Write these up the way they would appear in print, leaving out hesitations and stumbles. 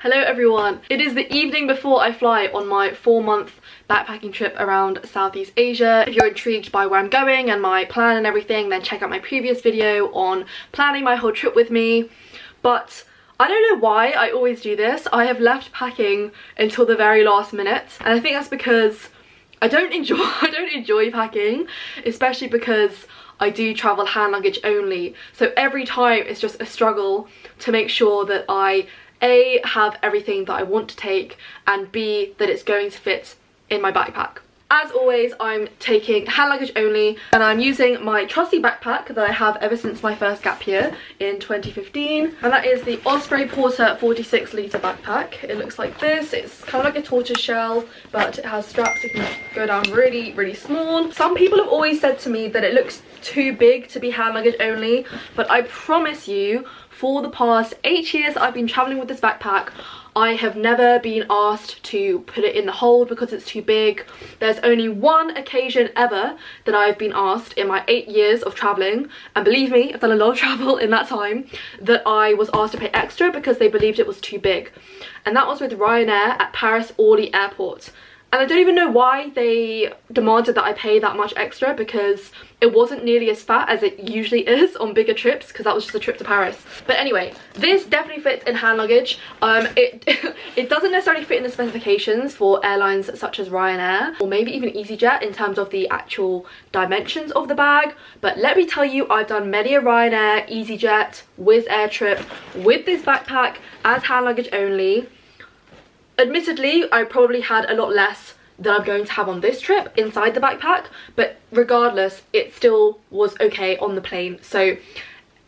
Hello everyone. It is the evening before I fly on my 4-month backpacking trip around Southeast Asia. If you're intrigued by where I'm going and my plan and everything, then check out my previous video on planning my whole trip with me. But I don't know why I always do this. I have left packing until the very last minute, and I think that's because I don't enjoy packing, especially because I do travel hand luggage only. So every time it's just a struggle to make sure that I A, have everything that I want to take, and B, that it's going to fit in my backpack. As always, I'm taking hand luggage only, and I'm using my trusty backpack that I have ever since my first gap year in 2015, and that is the Osprey Porter 46-litre backpack. It looks like this. It's kind of like a tortoise shell, but it has straps that can go down really small. Some people have always said to me that it looks too big to be hand luggage only, but I promise you, for the past 8 years I've been traveling with this backpack, I have never been asked to put it in the hold because it's too big. There's only one occasion ever that I've been asked in my 8 years of traveling, and believe me, I've done a lot of travel in that time, that I was asked to pay extra because they believed it was too big. And that was with Ryanair at Paris Orly Airport. And I don't even know why they demanded that I pay that much extra, because it wasn't nearly as fat as it usually is on bigger trips, because that was just a trip to Paris. But anyway, this definitely fits in hand luggage. It doesn't necessarily fit in the specifications for airlines such as Ryanair or maybe even EasyJet in terms of the actual dimensions of the bag. But let me tell you, I've done many a Ryanair, EasyJet, Wizz Air trip with this backpack as hand luggage only. Admittedly, I probably had a lot less than I'm going to have on this trip inside the backpack, but regardless, it still was okay on the plane. So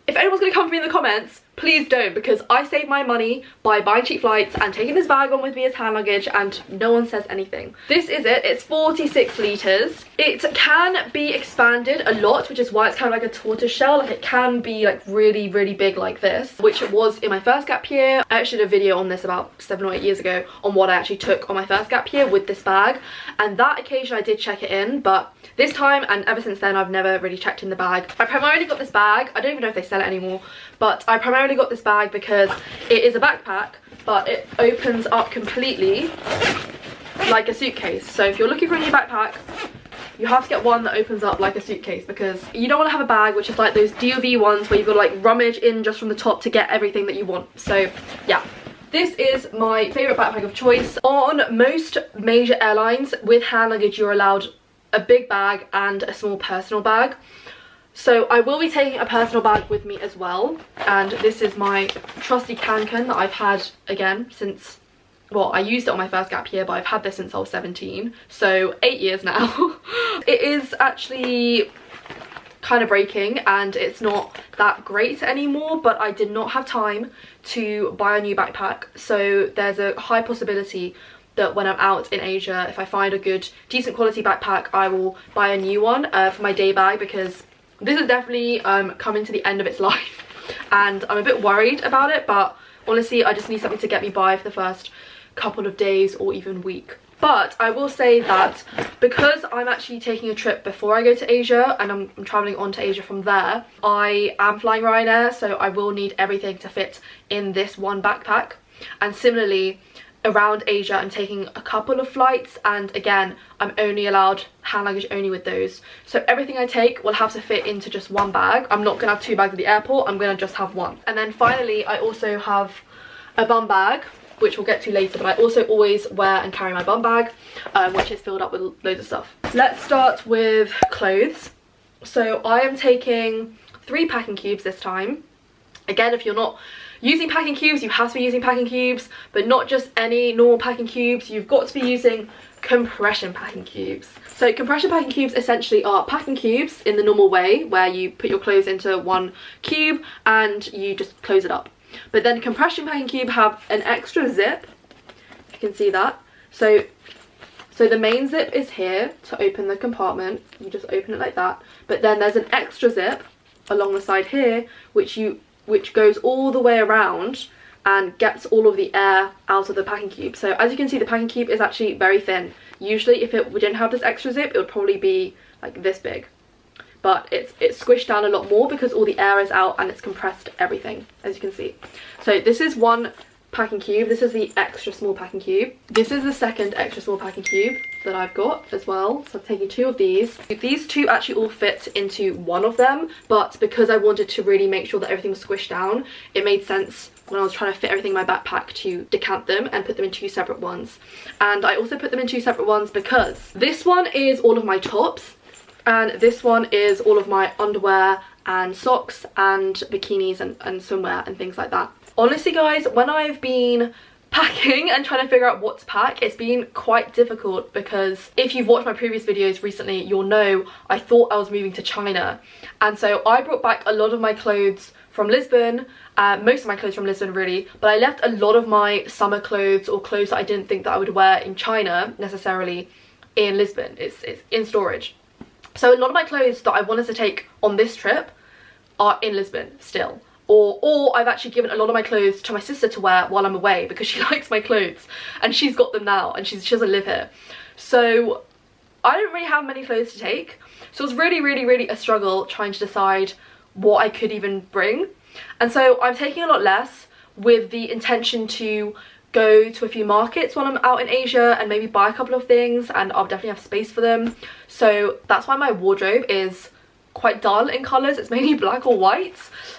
if anyone's going to come for me in the comments, please don't, because I saved my money by buying cheap flights and taking this bag on with me as hand luggage, and no one says anything. This is it. It's 46 litres. It can be expanded a lot, which is why it's kind of like a tortoise shell. Like, it can be like really big like this, which it was in my first gap year. I actually did a video on this about 7 or 8 years ago on what I actually took on my first gap year with this bag, and that occasion I did check it in, but this time and ever since then I've never really checked in the bag. I primarily got this bag, I don't even know if they sell it anymore, but I primarily got this bag because it is a backpack, but it opens up completely like a suitcase. So if you're looking for a new backpack, you have to get one that opens up like a suitcase, because you don't want to have a bag which is like those DOV ones where you've got to like rummage in just from the top to get everything that you want. So yeah, this is my favourite backpack of choice. On most major airlines with hand luggage, you're allowed a big bag and a small personal bag. So I will be taking a personal bag with me as well, and this is my trusty Kanken that I've had again since, well, I used it on my first gap year, but I've had this since I was 17, so 8 years now. It is actually kind of breaking and it's not that great anymore, but I did not have time to buy a new backpack, so there's a high possibility that when I'm out in Asia, if I find a good, decent quality backpack, I will buy a new one for my day bag, because this is definitely coming to the end of its life and I'm a bit worried about it, but honestly I just need something to get me by for the first couple of days or even week. But I will say that because I'm actually taking a trip before I go to Asia and I'm travelling on to Asia from there, I am flying Ryanair, so I will need everything to fit in this one backpack. And similarly, around Asia I'm taking a couple of flights, and again I'm only allowed hand luggage only with those, so everything I take will have to fit into just one bag. I'm not gonna have 2 bags at the airport, I'm gonna just have one. And then finally I also have a bum bag, which we'll get to later, but I also always wear and carry my bum bag, which is filled up with loads of stuff. Let's start with clothes. So I am taking 3 packing cubes this time. Again, if you're not using packing cubes, you have to be using packing cubes, but not just any normal packing cubes. You've got to be using compression packing cubes. So compression packing cubes essentially are packing cubes in the normal way, where you put your clothes into one cube and you just close it up. But then compression packing cube have an extra zip, you can see that. So the main zip is here to open the compartment, you just open it like that, but then there's an extra zip along the side here which goes all the way around and gets all of the air out of the packing cube. So as you can see, the packing cube is actually very thin. Usually if we didn't have this extra zip, it would probably be like this big, but it's squished down a lot more because all the air is out and it's compressed everything, as you can see. So this is one packing cube. This is the extra small packing cube. This is the second extra small packing cube that I've got as well. So I'm taking 2 of these. These 2 actually all fit into one of them, but because I wanted to really make sure that everything was squished down, it made sense when I was trying to fit everything in my backpack to decant them and put them in 2 separate ones. And I also put them in 2 separate ones because this one is all of my tops and this one is all of my underwear and socks and bikinis and swimwear and things like that. Honestly guys, when I've been packing and trying to figure out what to pack, it's been quite difficult because if you've watched my previous videos recently, you'll know I thought I was moving to China, and so I brought back a lot of my clothes from Lisbon, most of my clothes from Lisbon really, but I left a lot of my summer clothes or clothes that I didn't think that I would wear in China necessarily in Lisbon. It's in storage. So a lot of my clothes that I wanted to take on this trip are in Lisbon still. Or I've actually given a lot of my clothes to my sister to wear while I'm away because she likes my clothes and she's got them now and she doesn't live here. So I don't really have many clothes to take. So it was really a struggle trying to decide what I could even bring. And so I'm taking a lot less with the intention to go to a few markets when I'm out in Asia and maybe buy a couple of things, and I'll definitely have space for them. So that's why my wardrobe is quite dull in colours. It's mainly black or white.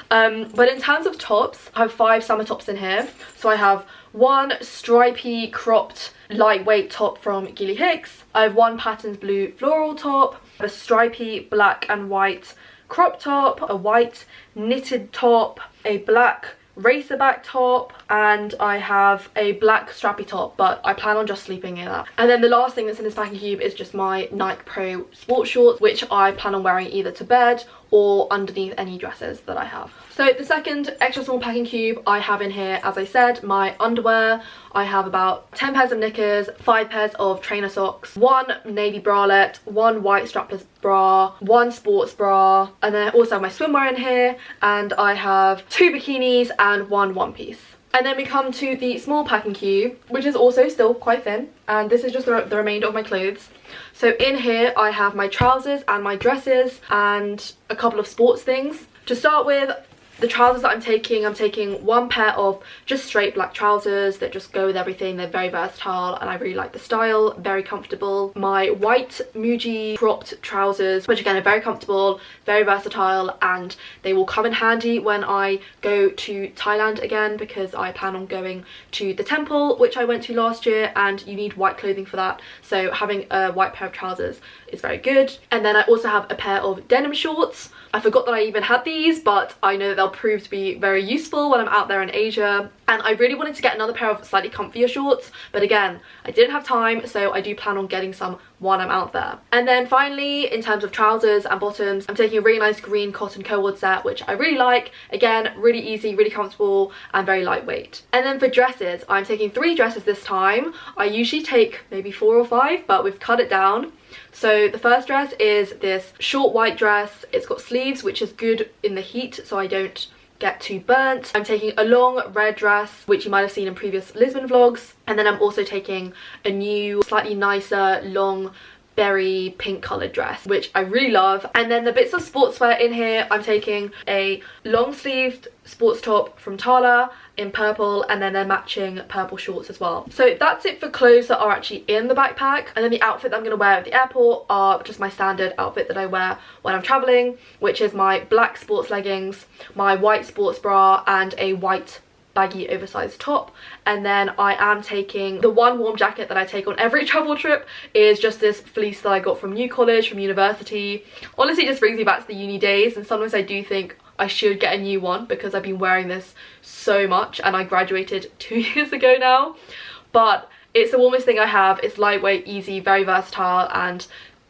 But in terms of tops, I have 5 summer tops in here. So I have 1 stripy cropped lightweight top from Gilly Hicks. I have 1 Patterns blue floral top, a stripy black and white crop top, a white knitted top, a black racerback top, and I have a black strappy top, but I plan on just sleeping in that. And then the last thing that's in this packing cube is just my Nike Pro sports shorts, which I plan on wearing either to bed or underneath any dresses that I have. So the second extra small packing cube I have in here, as I said, my underwear. I have about 10 pairs of knickers, 5 pairs of trainer socks, 1 navy bralette, 1 white strapless bra, 1 sports bra, and then I also have my swimwear in here, and I have 2 bikinis and 1 one piece. And then we come to the small packing cube, which is also still quite thin, and this is just the remainder of my clothes. So in here I have my trousers and my dresses and a couple of sports things. To start with, the trousers that I'm taking 1 pair of just straight black trousers that just go with everything. They're very versatile and I really like the style, very comfortable. My white Muji cropped trousers, which again are very comfortable, very versatile, and they will come in handy when I go to Thailand again, because I plan on going to the temple, which I went to last year, and you need white clothing for that. So having a white pair of trousers is very good. And then I also have a pair of denim shorts. I forgot that I even had these, but I know that they'll prove to be very useful when I'm out there in Asia. And I really wanted to get another pair of slightly comfier shorts, but again, I didn't have time, so I do plan on getting some while I'm out there. And then finally, in terms of trousers and bottoms, I'm taking a really nice green cotton co-ord set, which I really like. Again, really easy, really comfortable, and very lightweight. And then for dresses, I'm taking 3 dresses this time. I usually take maybe 4 or 5, but we've cut it down. So the first dress is this short white dress. It's got sleeves, which is good in the heat so I don't get too burnt. I'm taking a long red dress, which you might have seen in previous Lisbon vlogs, and then I'm also taking a new slightly nicer long berry pink coloured dress, which I really love. And then the bits of sportswear in here, I'm taking a long sleeved sports top from Tala in purple, and then they're matching purple shorts as well. So that's it for clothes that are actually in the backpack. And then the outfit that I'm going to wear at the airport are just my standard outfit that I wear when I'm travelling, which is my black sports leggings, my white sports bra, and a white baggy oversized top. And then I am taking the one warm jacket that I take on every travel trip, is just this fleece that I got from New College, from university. Honestly, it just brings me back to the uni days, and sometimes I do think I should get a new one because I've been wearing this so much, and I graduated 2 years ago now. But it's the warmest thing I have. It's lightweight, easy, very versatile, and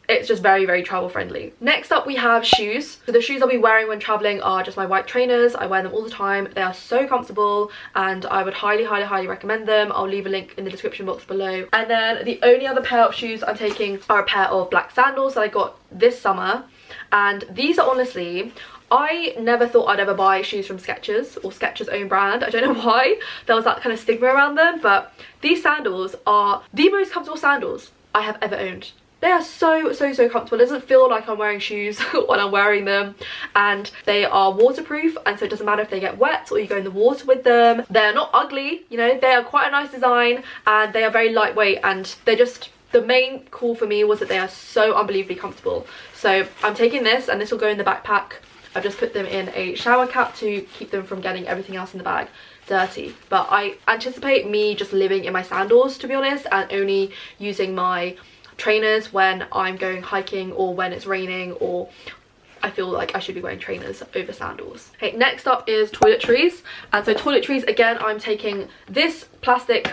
it's just very travel friendly. Next up we have shoes. So the shoes I'll be wearing when traveling are just my white trainers. I wear them all the time. They are so comfortable and I would highly recommend them. I'll leave a link in the description box below. And then the only other pair of shoes I'm taking are a pair of black sandals that I got this summer, and these are honestly, I never thought I'd ever buy shoes from Skechers, or Skechers' own brand. I don't know why there was that kind of stigma around them, but these sandals are the most comfortable sandals I have ever owned. They are so comfortable. It doesn't feel like I'm wearing shoes when I'm wearing them, and they are waterproof, and so it doesn't matter if they get wet or you go in the water with them. They're not ugly, you know, they are quite a nice design, and they are very lightweight, and they're just, the main call for me was that they are so unbelievably comfortable. So I'm taking this, and this will go in the backpack. I've just put them in a shower cap to keep them from getting everything else in the bag dirty. But I anticipate me just living in my sandals, to be honest, and only using my trainers when I'm going hiking or when it's raining, or I feel like I should be wearing trainers over sandals. Okay, next up is toiletries. And so toiletries, again, I'm taking this plastic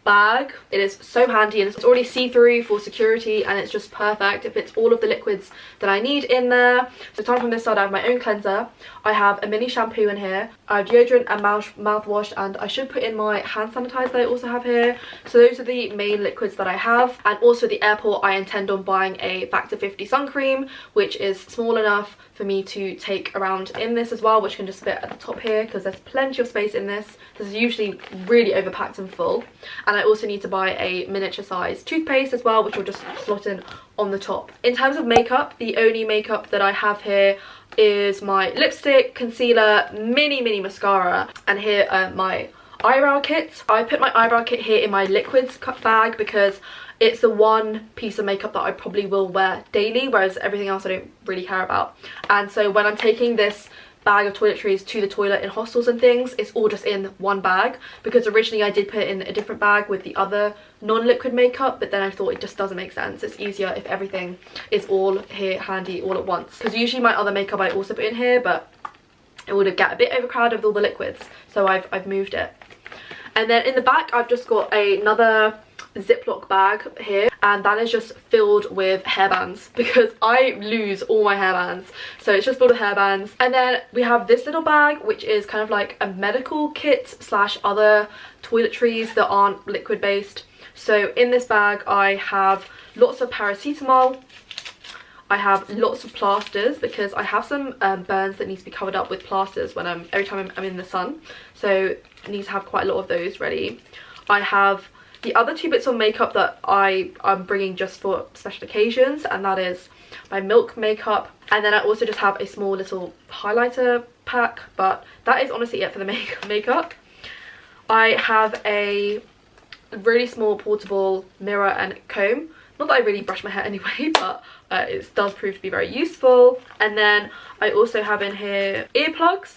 bag. It is so handy, and it's already see-through for security, and it's just perfect. It fits all of the liquids that I need in there. So starting from this side, I have my own cleanser. I have a mini shampoo in here. I have deodorant and mouthwash, and I should put in my hand sanitizer that I also have here. So those are the main liquids that I have. And also at the airport, I intend on buying a factor 50 sun cream, which is small enough for me to take around in this as well, which can just fit at the top here because there's plenty of space in this. This is usually really overpacked and full. And I also need to buy a miniature size toothpaste as well, which will just slot in on the top. In terms of makeup, the only makeup that I have here is my lipstick, concealer, mini mascara, and here are my eyebrow kit. I put my eyebrow kit here in my liquids bag because it's the one piece of makeup that I probably will wear daily, whereas everything else I don't really care about. And so when I'm taking this bag of toiletries to the toilet in hostels and things, it's all just in one bag, because originally I did put it in a different bag with the other non-liquid makeup, but then I thought it just doesn't make sense. It's easier if everything is all here handy all at once, because usually my other makeup I also put in here, but it would get a bit overcrowded with all the liquids, so I've moved it. And then in the back I've just got another Ziploc bag here, and that is just filled with hairbands because I lose all my hairbands, so it's just filled with hairbands. And then we have this little bag, which is kind of like a medical kit slash other toiletries that aren't liquid based. So in this bag I have lots of paracetamol, I have lots of plasters because I have some burns that need to be covered up with plasters when every time I'm in the sun, so I need to have quite a lot of those ready. I have the other two bits of makeup that I'm bringing just for special occasions, and that is my Milk makeup, and then I also just have a small little highlighter pack, but that is honestly it for the makeup. I have a really small portable mirror and comb. Not that I really brush my hair anyway, but it does prove to be very useful. And then I also have in here earplugs,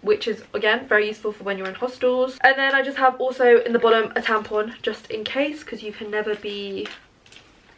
which is again very useful for when you're in hostels. And then I just have also in the bottom a tampon just in case, because you can never be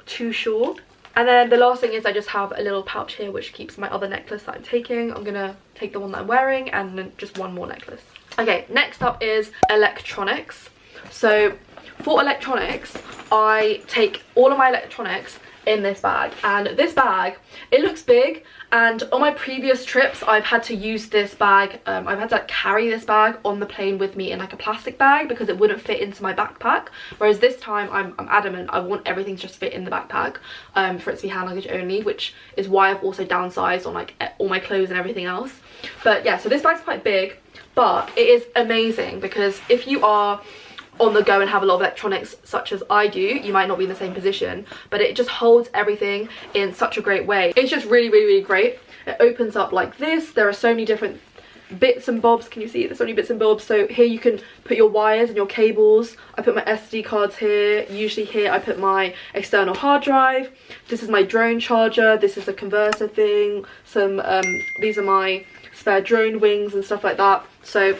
too sure. And then the last thing is I just have a little pouch here which keeps my other necklace that I'm taking. I'm gonna take the one that I'm wearing and then just one more necklace. Okay, next up is electronics. So for electronics, I take all of my electronics in this bag, and this bag, it looks big, and on my previous trips I've had to use this bag, I've had to carry this bag on the plane with me in like a plastic bag because it wouldn't fit into my backpack, whereas this time I'm adamant I want everything to just fit in the backpack, for it to be hand luggage only, which is why I've also downsized on like all my clothes and everything else. But yeah, so this bag's quite big, but it is amazing because if you are on the go and have a lot of electronics such as I do, you might not be in the same position, but it just holds everything in such a great way. It's just really great. It opens up like this. There are so many different bits and bobs. Can you see? There's so many bits and bobs. So here you can put your wires and your cables. I put my SD cards here. Usually here I put my external hard drive. This is my drone charger. This is a converter thing. These are my spare drone wings and stuff like that. So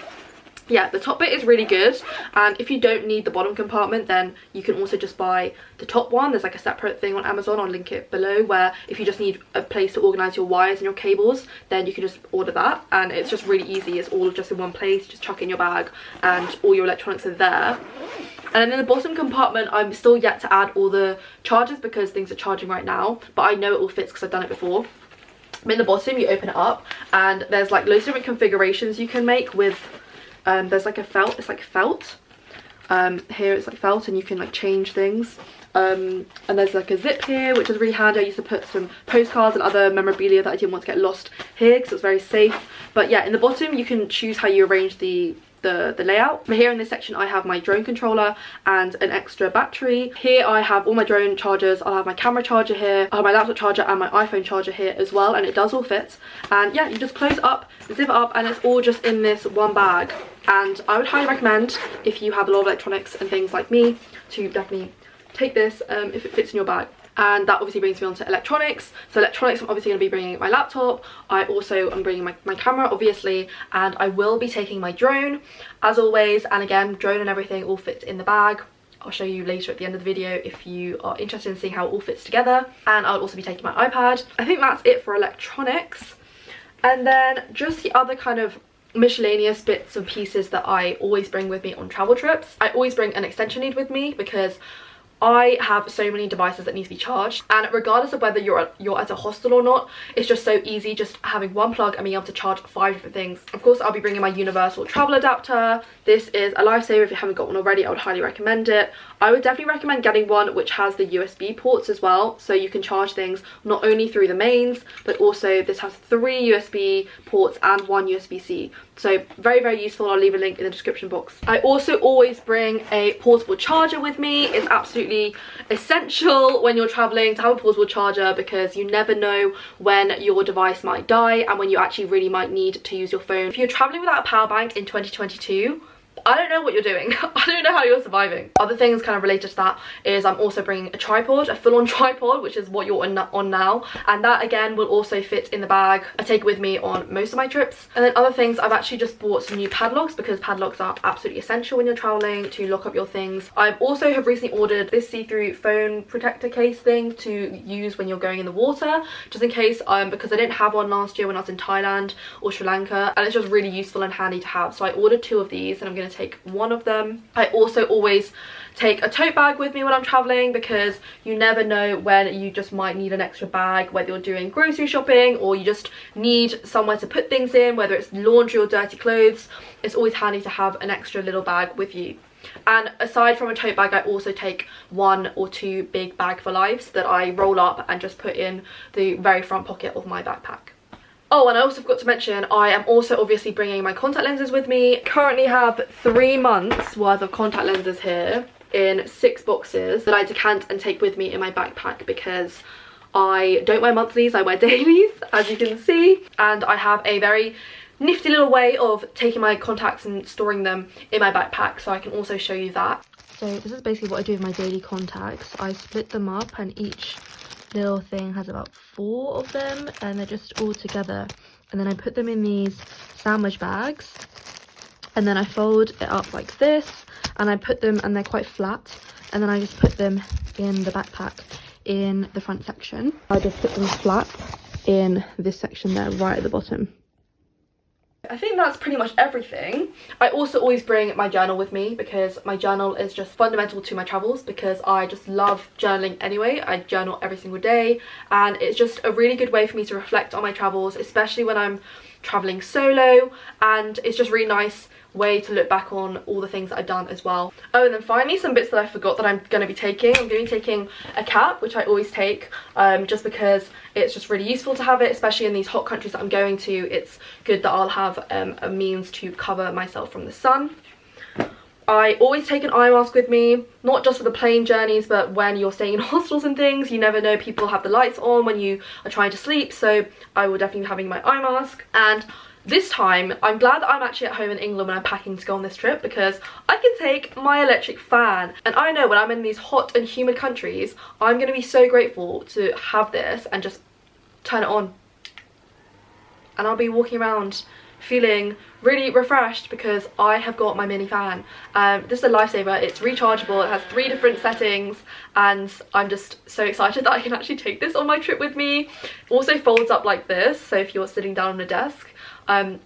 yeah, the top bit is really good, and if you don't need the bottom compartment, then you can also just buy the top one. There's like a separate thing on Amazon, I'll link it below, where if you just need a place to organize your wires and your cables, then you can just order that, and it's just really easy. It's all just in one place. You just chuck in your bag and all your electronics are there. And then in the bottom compartment, I'm still yet to add all the chargers because things are charging right now, but I know it all fits because I've done it before. But in the bottom, you open it up and there's like loads of different configurations you can make with there's like a felt, it's like felt, here it's like felt, and you can like change things, and there's like a zip here which is really handy. I used to put some postcards and other memorabilia that I didn't want to get lost here because it's very safe. But yeah, in the bottom you can choose how you arrange the the layout. But here in this section I have my drone controller and an extra battery. Here I have all my drone chargers. I'll have my camera charger here, I'll have my laptop charger and my iPhone charger here as well, and it does all fit. And yeah, you just close it up, zip it up, and it's all just in this one bag. And I would highly recommend, if you have a lot of electronics and things like me, to definitely take this if it fits in your bag. And that obviously brings me on to electronics. So electronics, I'm obviously going to be bringing my laptop. I also am bringing my camera, obviously, and I will be taking my drone, as always. And again, drone and everything all fits in the bag. I'll show you later at the end of the video if you are interested in seeing how it all fits together. And I'll also be taking my iPad. I think that's it for electronics. And then just the other kind of miscellaneous bits and pieces that I always bring with me on travel trips. I always bring an extension lead with me because I have so many devices that need to be charged, and regardless of whether you're at a hostel or not, it's just so easy just having one plug and being able to charge 5 different things. Of course, I'll be bringing my universal travel adapter. This is a lifesaver. If you haven't got one already, I would highly recommend it. I would definitely recommend getting one which has the USB ports as well, so you can charge things not only through the mains, but also this has 3 USB ports and 1 USB-C. So very, very useful. I'll leave a link in the description box. I also always bring a portable charger with me. It's absolutely essential when you're traveling to have a portable charger, because you never know when your device might die and when you actually really might need to use your phone. If you're traveling without a power bank in 2022, I don't know what you're doing. I don't know how you're surviving. Other things kind of related to that is I'm also bringing a tripod, a full-on tripod, which is what you're on now, and that again will also fit in the bag. I take it with me on most of my trips. And then other things, I've actually just bought some new padlocks, because padlocks are absolutely essential when you're traveling to lock up your things. I also have recently ordered this see-through phone protector case thing to use when you're going in the water, just in case, because I didn't have one last year when I was in Thailand or Sri Lanka, and it's just really useful and handy to have. So I ordered 2 of these and I'm going to take one of them. I also always take a tote bag with me when I'm traveling, because you never know when you just might need an extra bag, whether you're doing grocery shopping or you just need somewhere to put things in, whether it's laundry or dirty clothes. It's always handy to have an extra little bag with you. And aside from a tote bag, I also take 1 or 2 big bag for lives that I roll up and just put in the very front pocket of my backpack. Oh, and I also forgot to mention, I am also obviously bringing my contact lenses with me. Currently have 3 months worth of contact lenses here in 6 boxes that I decant and take with me in my backpack, because I don't wear monthlies, I wear dailies, as you can see. And I have a very nifty little way of taking my contacts and storing them in my backpack, so I can also show you that. So this is basically what I do with my daily contacts. I split them up, and each little thing has about 4 of them, and they're just all together, and then I put them in these sandwich bags, and then I fold it up like this, and I put them, and they're quite flat, and then I just put them in the backpack in the front section. I just put them flat in this section there right at the bottom. I think that's pretty much everything. I also always bring my journal with me, because my journal is just fundamental to my travels, because I just love journaling anyway. I journal every single day, and it's just a really good way for me to reflect on my travels, especially when I'm traveling solo, and it's just really nice way to look back on all the things that I've done as well. Oh, and then finally, some bits that I forgot that I'm going to be taking. I'm going to be taking a cap, which I always take, just because it's just really useful to have it, especially in these hot countries that I'm going to. It's good that I'll have a means to cover myself from the sun. I always take an eye mask with me, not just for the plane journeys, but when you're staying in hostels and things. You never know, people have the lights on when you are trying to sleep, so I will definitely be having my eye mask. And this time, I'm glad that I'm actually at home in England when I'm packing to go on this trip, because I can take my electric fan. And I know when I'm in these hot and humid countries, I'm going to be so grateful to have this and just turn it on. And I'll be walking around feeling really refreshed, because I have got my mini fan. This is a lifesaver. It's rechargeable, it has 3 different settings, and I'm just so excited that I can actually take this on my trip with me. It also folds up like this, so if you're sitting down on a desk,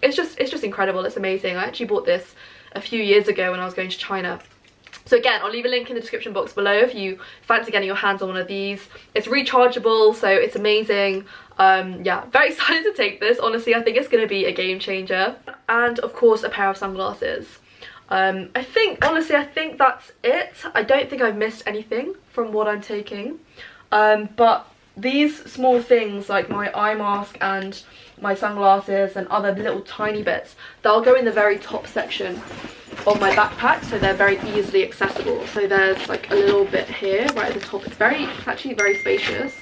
it's just incredible. It's amazing. I actually bought this a few years ago when I was going to China. So again, I'll leave a link in the description box below if you fancy getting your hands on one of these. It's rechargeable, so it's amazing. Yeah, very excited to take this. Honestly, I think it's going to be a game changer. And of course, a pair of sunglasses. I think that's it. I don't think I've missed anything from what I'm taking. But these small things like my eye mask and my sunglasses and other little tiny bits, they'll go in the very top section of my backpack, so they're very easily accessible. So there's like a little bit here right at the top. It's actually very spacious,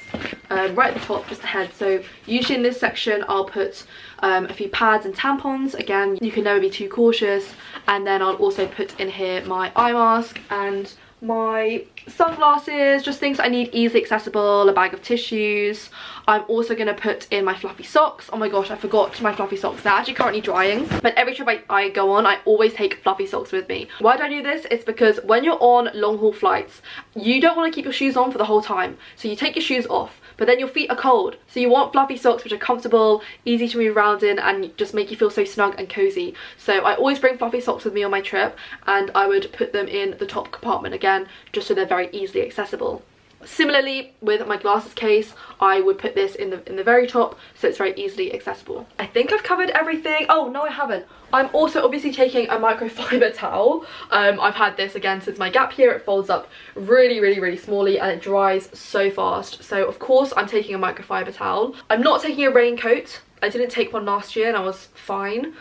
right at the top, just ahead. So usually in this section I'll put a few pads and tampons. Again, you can never be too cautious. And then I'll also put in here my eye mask and my sunglasses, just things I need easily accessible, a bag of tissues. I'm also going to put in my fluffy socks. Oh my gosh, I forgot my fluffy socks. They're actually currently drying, but every trip I go on, I always take fluffy socks with me. Why do I do this? It's because when you're on long haul flights, you don't want to keep your shoes on for the whole time, so you take your shoes off, but then your feet are cold, so you want fluffy socks which are comfortable, easy to move around in, and just make you feel so snug and cozy. So I always bring fluffy socks with me on my trip, and I would put them in the top compartment again, just so they're very easily accessible. Similarly with my glasses case, I would put this in the very top, so it's very easily accessible. I think I've covered everything. Oh no, I haven't. I'm also obviously taking a microfiber towel. I've had this again since my gap year. It folds up really smally and it dries so fast, so of course I'm taking a microfiber towel. I'm not taking a raincoat. I didn't take one last year and I was fine.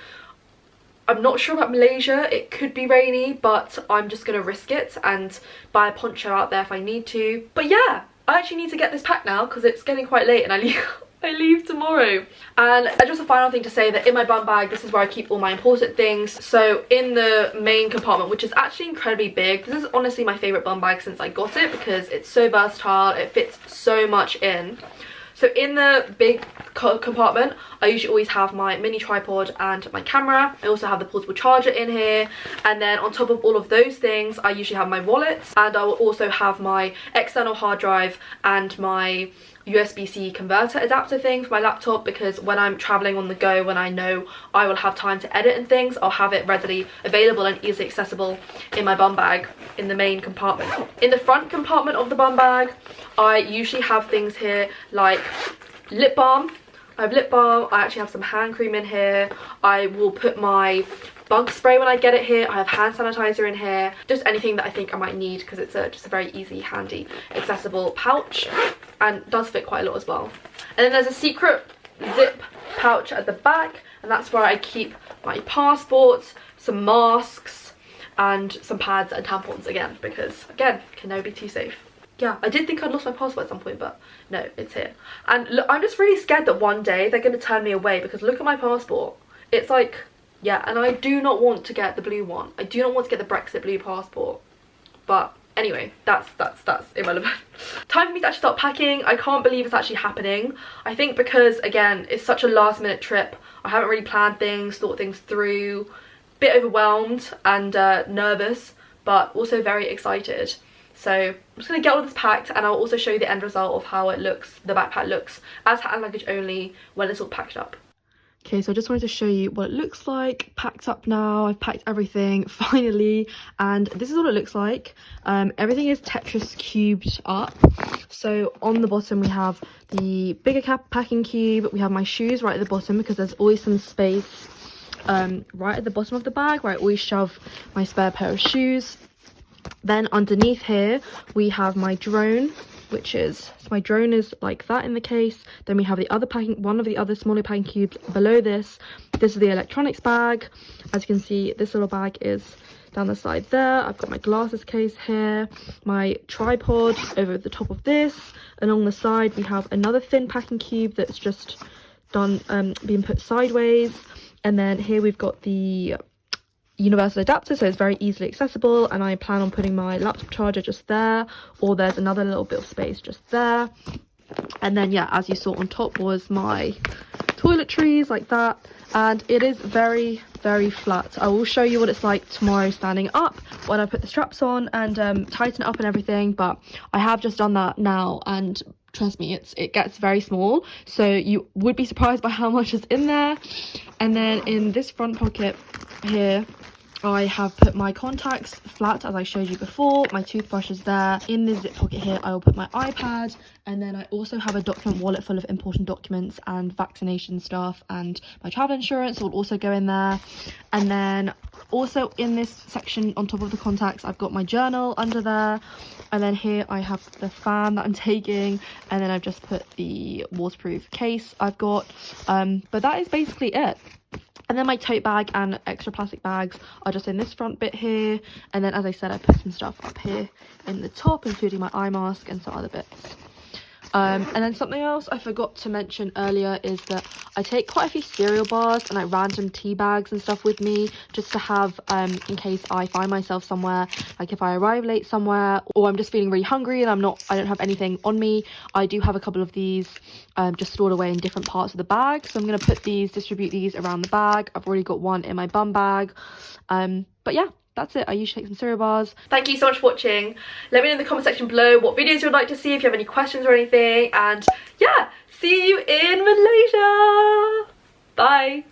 I'm not sure about Malaysia, it could be rainy, but I'm just gonna risk it and buy a poncho out there if I need to. But yeah, I actually need to get this packed now because it's getting quite late and I leave tomorrow. And just a final thing to say, that in my bum bag, this is where I keep all my important things. So in the main compartment, which is actually incredibly big, this is honestly my favourite bum bag since I got it because it's so versatile, it fits so much in. So in the big compartment, I usually always have my mini tripod and my camera. I also have the portable charger in here. And then on top of all of those things, I usually have my wallet. And I will also have my external hard drive and my USB-C converter adapter thing for my laptop, because when I'm traveling on the go, when I know I will have time to edit and things, I'll have it readily available and easily accessible in my bum bag in the main compartment. In the front compartment of the bum bag, I usually have things here like lip balm. I have lip balm. I actually have some hand cream in here. I will put my bug spray when I get it here. I have hand sanitizer in here. Just anything that I think I might need, because it's just a very easy, handy, accessible pouch, and does fit quite a lot as well. And then there's a secret zip pouch at the back, and that's where I keep my passports, some masks, and some pads and tampons again, because again, can never be too safe. Yeah, I did think I'd lost my passport at some point, but no, it's here. And look, I'm just really scared that one day they're going to turn me away, because look at my passport. It's like, yeah, and I do not want to get the blue one. I do not want to get the Brexit blue passport. But anyway, that's irrelevant. Time for me to actually start packing. I can't believe it's actually happening. I think because, again, it's such a last minute trip. I haven't really planned things, thought things through. Bit overwhelmed and nervous, but also very excited. So I'm just going to get all of this packed, and I'll also show you the end result of how it looks, the backpack looks as hand luggage only when it's all packed up. Okay, so I just wanted to show you what it looks like packed up now. I've packed everything finally, and this is what it looks like. Everything is Tetris cubed up. So on the bottom we have the bigger packing cube. We have my shoes right at the bottom, because there's always some space right at the bottom of the bag where I always shove my spare pair of shoes. Then underneath here we have my drone, which is, so my drone is like that in the case. Then we have the other packing, one of the other smaller packing cubes below this. This is the electronics bag. As you can see, this little bag is down the side there. I've got my glasses case here, my tripod over the top of this. Along the side we have another thin packing cube that's just done being put sideways. And then here we've got the universal adapter, so it's very easily accessible, and I plan on putting my laptop charger just there, or there's another little bit of space just there. And then yeah, as you saw on top was my toiletries like that, and it is very flat. I will show you what it's like tomorrow standing up when I put the straps on and tighten it up and everything, but I have just done that now, and trust me, it gets very small, so you would be surprised by how much is in there. And then in this front pocket here I have put my contacts flat as I showed you before. My toothbrush is there. In this zip pocket here, I will put my iPad, and then I also have a document wallet full of important documents and vaccination stuff, and my travel insurance will also go in there. And then also in this section on top of the contacts, I've got my journal under there, and then here I have the fan that I'm taking, and then I've just put the waterproof case I've got. But that is basically it. And then my tote bag and extra plastic bags are just in this front bit here. And then, as I said, I put some stuff up here in the top, including my eye mask and some other bits. And then something else I forgot to mention earlier is that I take quite a few cereal bars and like random tea bags and stuff with me, just to have in case I find myself somewhere, like if I arrive late somewhere or I'm just feeling really hungry and I don't have anything on me. I do have a couple of these just stored away in different parts of the bag, so I'm going to distribute these around the bag. I've already got one in my bum bag, but yeah, that's it. I usually take some cereal bars. Thank you so much for watching. Let me know in the comment section below what videos you would like to see, if you have any questions or anything. And yeah, see you in Malaysia. Bye.